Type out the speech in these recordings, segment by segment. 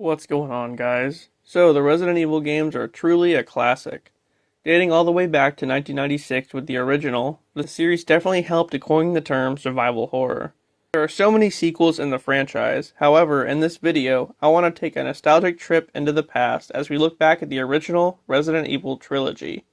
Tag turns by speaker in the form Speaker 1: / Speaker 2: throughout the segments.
Speaker 1: What's going on, guys? So, the Resident Evil games are truly a classic. Dating all the way back to 1996 with the original, the series definitely helped to coin the term survival horror. There are so many sequels in the franchise, however, in this video, I want to take a nostalgic trip into the past as we look back at the original Resident Evil trilogy.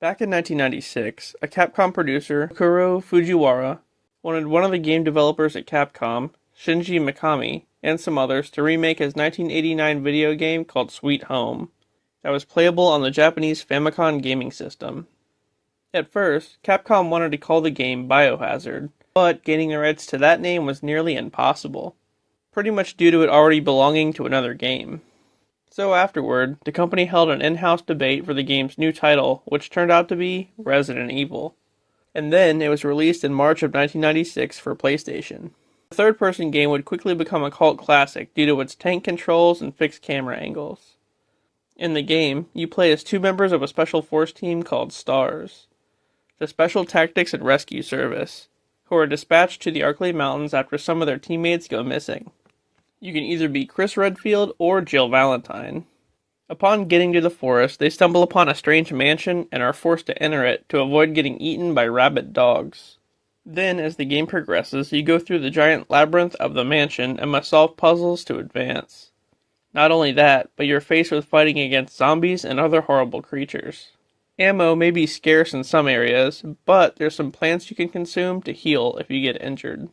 Speaker 1: Back in 1996, a Capcom producer, Kuro Fujiwara, wanted one of the game developers at Capcom, Shinji Mikami, and some others to remake his 1989 video game called Sweet Home, that was playable on the Japanese Famicom gaming system. At first, Capcom wanted to call the game Biohazard, but gaining the rights to that name was nearly impossible, pretty much due to it already belonging to another game. So afterward, the company held an in-house debate for the game's new title, which turned out to be Resident Evil. And then it was released in March of 1996 for PlayStation. The third-person game would quickly become a cult classic due to its tank controls and fixed camera angles. In the game, you play as two members of a special force team called STARS, the Special Tactics and Rescue Service, who are dispatched to the Arklay Mountains after some of their teammates go missing. You can either be Chris Redfield or Jill Valentine. Upon getting to the forest, they stumble upon a strange mansion and are forced to enter it to avoid getting eaten by rabid dogs. Then, as the game progresses, you go through the giant labyrinth of the mansion and must solve puzzles to advance. Not only that, but you're faced with fighting against zombies and other horrible creatures. Ammo may be scarce in some areas, but there's some plants you can consume to heal if you get injured.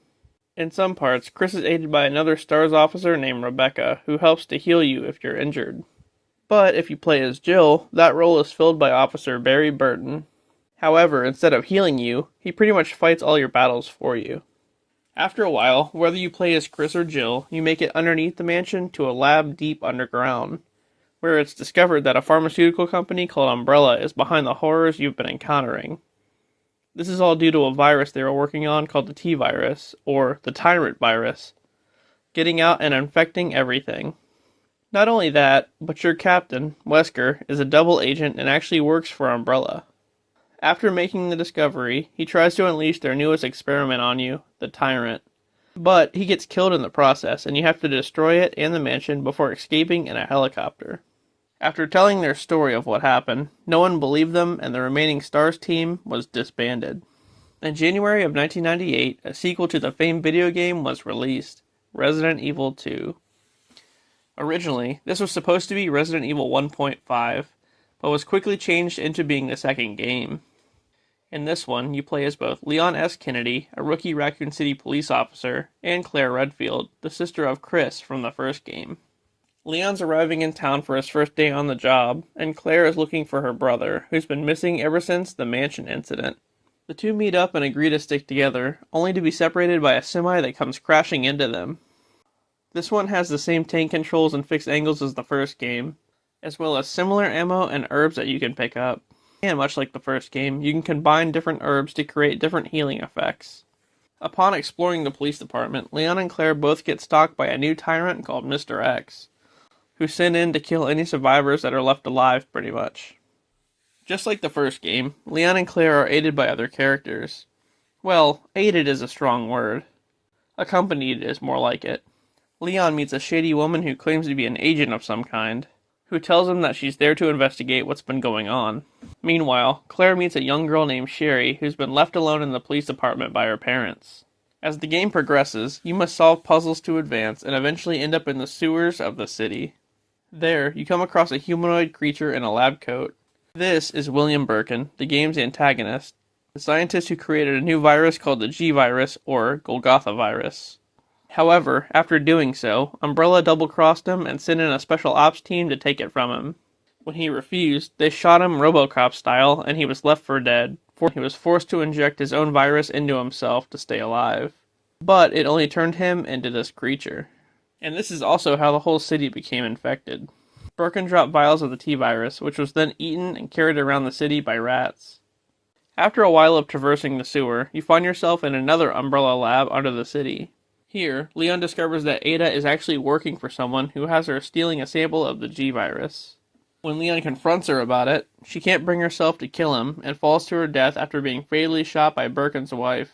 Speaker 1: In some parts, Chris is aided by another STARS officer named Rebecca, who helps to heal you if you're injured. But if you play as Jill, that role is filled by Officer Barry Burton. However, instead of healing you, he pretty much fights all your battles for you. After a while, whether you play as Chris or Jill, you make it underneath the mansion to a lab deep underground, where it's discovered that a pharmaceutical company called Umbrella is behind the horrors you've been encountering. This is all due to a virus they were working on called the T-Virus, or the Tyrant Virus, getting out and infecting everything. Not only that, but your captain, Wesker, is a double agent and actually works for Umbrella. After making the discovery, he tries to unleash their newest experiment on you, the Tyrant. But he gets killed in the process, and you have to destroy it and the mansion before escaping in a helicopter. After telling their story of what happened, no one believed them and the remaining STARS team was disbanded. In January of 1998, a sequel to the famed video game was released, Resident Evil 2. Originally, this was supposed to be Resident Evil 1.5, but was quickly changed into being the second game. In this one, you play as both Leon S. Kennedy, a rookie Raccoon City police officer, and Claire Redfield, the sister of Chris from the first game. Leon's arriving in town for his first day on the job, and Claire is looking for her brother, who's been missing ever since the mansion incident. The two meet up and agree to stick together, only to be separated by a semi that comes crashing into them. This one has the same tank controls and fixed angles as the first game, as well as similar ammo and herbs that you can pick up. And much like the first game, you can combine different herbs to create different healing effects. Upon exploring the police department, Leon and Claire both get stalked by a new tyrant called Mr. X, who sent in to kill any survivors that are left alive, pretty much. Just like the first game, Leon and Claire are aided by other characters. Well, aided is a strong word. Accompanied is more like it. Leon meets a shady woman who claims to be an agent of some kind, who tells him that she's there to investigate what's been going on. Meanwhile, Claire meets a young girl named Sherry who's been left alone in the police department by her parents. As the game progresses, you must solve puzzles to advance and eventually end up in the sewers of the city. There, you come across a humanoid creature in a lab coat. This is William Birkin, the game's antagonist, the scientist who created a new virus called the G-Virus, or Golgotha virus. However, after doing so, Umbrella double-crossed him and sent in a special ops team to take it from him. When he refused, they shot him RoboCop style, and he was left for dead. He was forced to inject his own virus into himself to stay alive. But it only turned him into this creature. And this is also how the whole city became infected. Birkin dropped vials of the T-Virus, which was then eaten and carried around the city by rats. After a while of traversing the sewer, you find yourself in another Umbrella lab under the city. Here, Leon discovers that Ada is actually working for someone who has her stealing a sample of the G-Virus. When Leon confronts her about it, she can't bring herself to kill him and falls to her death after being fatally shot by Birkin's wife.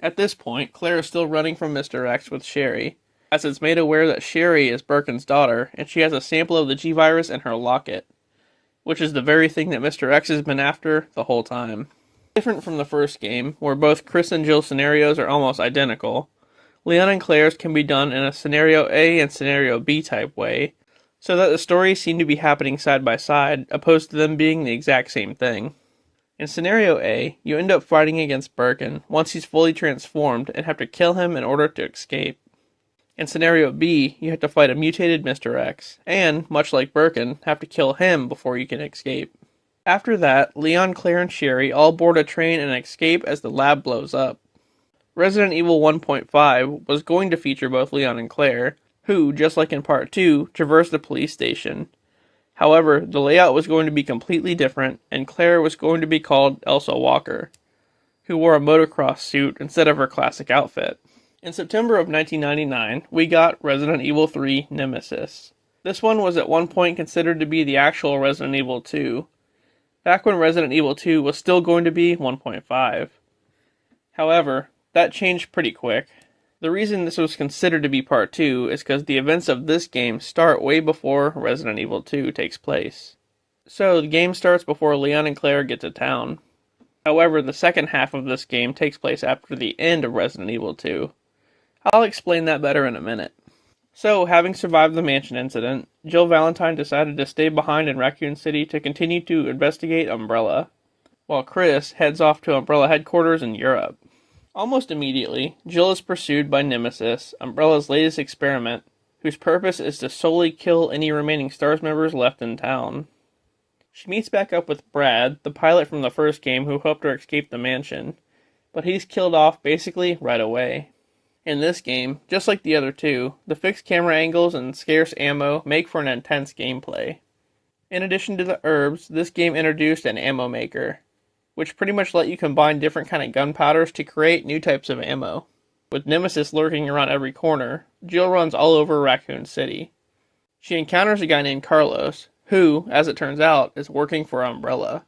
Speaker 1: At this point, Claire is still running from Mr. X with Sherry, as it's made aware that Sherry is Birkin's daughter and she has a sample of the G-Virus in her locket, which is the very thing that Mr. X has been after the whole time. Different from the first game, where both Chris and Jill's scenarios are almost identical, Leon and Claire's can be done in a Scenario A and Scenario B type way, so that the stories seem to be happening side by side, opposed to them being the exact same thing. In Scenario A, you end up fighting against Birkin once he's fully transformed and have to kill him in order to escape. In Scenario B, you have to fight a mutated Mr. X, and, much like Birkin, have to kill him before you can escape. After that, Leon, Claire, and Sherry all board a train and escape as the lab blows up. Resident Evil 1.5 was going to feature both Leon and Claire, who, just like in Part 2, traverse the police station. However, the layout was going to be completely different, and Claire was going to be called Elsa Walker, who wore a motocross suit instead of her classic outfit. In September of 1999, we got Resident Evil 3 Nemesis. This one was at one point considered to be the actual Resident Evil 2, back when Resident Evil 2 was still going to be 1.5. However, that changed pretty quick. The reason this was considered to be Part 2 is because the events of this game start way before Resident Evil 2 takes place. So, the game starts before Leon and Claire get to town. However, the second half of this game takes place after the end of Resident Evil 2. I'll explain that better in a minute. So, having survived the mansion incident, Jill Valentine decided to stay behind in Raccoon City to continue to investigate Umbrella, while Chris heads off to Umbrella headquarters in Europe. Almost immediately, Jill is pursued by Nemesis, Umbrella's latest experiment, whose purpose is to solely kill any remaining STARS members left in town. She meets back up with Brad, the pilot from the first game who helped her escape the mansion, but he's killed off basically right away. In this game, just like the other two, the fixed camera angles and scarce ammo make for an intense gameplay. In addition to the herbs, this game introduced an ammo maker, which pretty much let you combine different kind of gunpowders to create new types of ammo. With Nemesis lurking around every corner, Jill runs all over Raccoon City. She encounters a guy named Carlos, who, as it turns out, is working for Umbrella.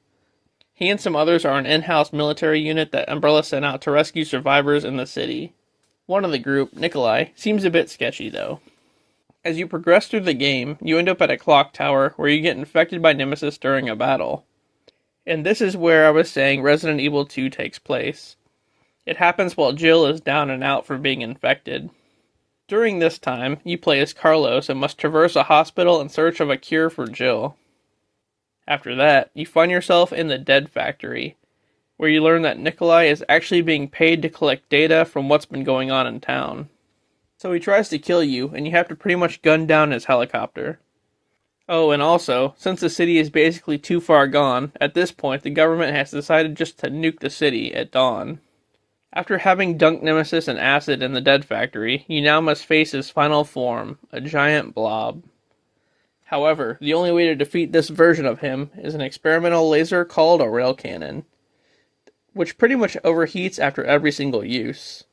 Speaker 1: He and some others are an in-house military unit that Umbrella sent out to rescue survivors in the city. One of the group, Nikolai, seems a bit sketchy though. As you progress through the game, you end up at a clock tower where you get infected by Nemesis during a battle. And this is where I was saying Resident Evil 2 takes place. It happens while Jill is down and out for being infected. During this time, you play as Carlos and must traverse a hospital in search of a cure for Jill. After that, you find yourself in the Dead Factory, where you learn that Nikolai is actually being paid to collect data from what's been going on in town. So he tries to kill you, and you have to pretty much gun down his helicopter. Oh, and also, since the city is basically too far gone, at this point the government has decided just to nuke the city at dawn. After having dunked Nemesis in acid in the Dead Factory, you now must face his final form, a giant blob. However, the only way to defeat this version of him is an experimental laser called a rail cannon, which pretty much overheats after every single use.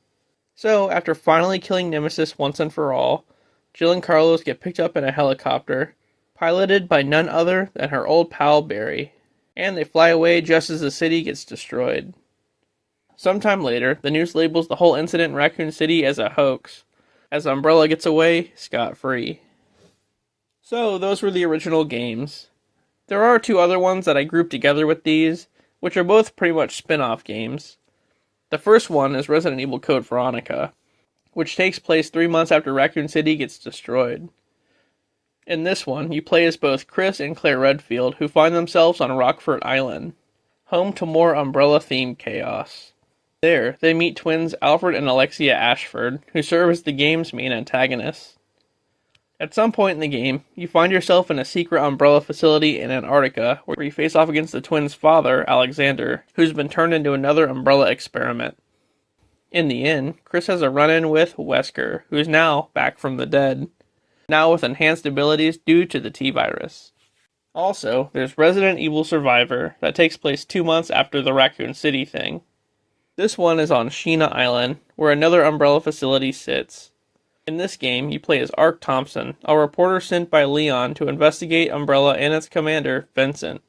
Speaker 1: So, after finally killing Nemesis once and for all, Jill and Carlos get picked up in a helicopter, piloted by none other than her old pal Barry, and they fly away just as the city gets destroyed. Sometime later, the news labels the whole incident in Raccoon City as a hoax, as Umbrella gets away scot-free. So, those were the original games. There are two other ones that I grouped together with these, which are both pretty much spin-off games. The first one is Resident Evil Code Veronica, which takes place 3 months after Raccoon City gets destroyed. In this one, you play as both Chris and Claire Redfield, who find themselves on Rockfort Island, home to more Umbrella-themed chaos. There, they meet twins Alfred and Alexia Ashford, who serve as the game's main antagonists. At some point in the game, you find yourself in a secret Umbrella facility in Antarctica, where you face off against the twins' father, Alexander, who's been turned into another Umbrella experiment. In the end, Chris has a run-in with Wesker, who is now back from the dead, now with enhanced abilities due to the T-Virus. Also, there's Resident Evil Survivor that takes place 2 months after the Raccoon City thing. This one is on Sheena Island, where another Umbrella facility sits. In this game, you play as Ark Thompson, a reporter sent by Leon to investigate Umbrella and its commander, Vincent.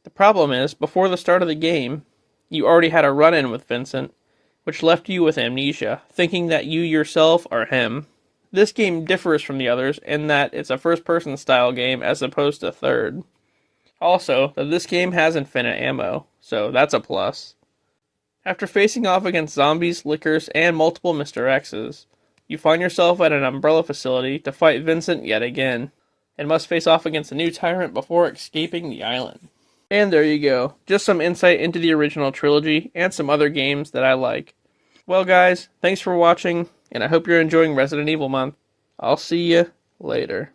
Speaker 1: The problem is, before the start of the game, you already had a run-in with Vincent, which left you with amnesia, thinking that you yourself are him. This game differs from the others in that it's a first-person style game as opposed to third. Also, that this game has infinite ammo, so that's a plus. After facing off against zombies, lickers, and multiple Mr. X's, you find yourself at an Umbrella facility to fight Vincent yet again, and must face off against a new tyrant before escaping the island. And there you go, just some insight into the original trilogy and some other games that I like. Well guys, thanks for watching, and I hope you're enjoying Resident Evil Month. I'll see you later.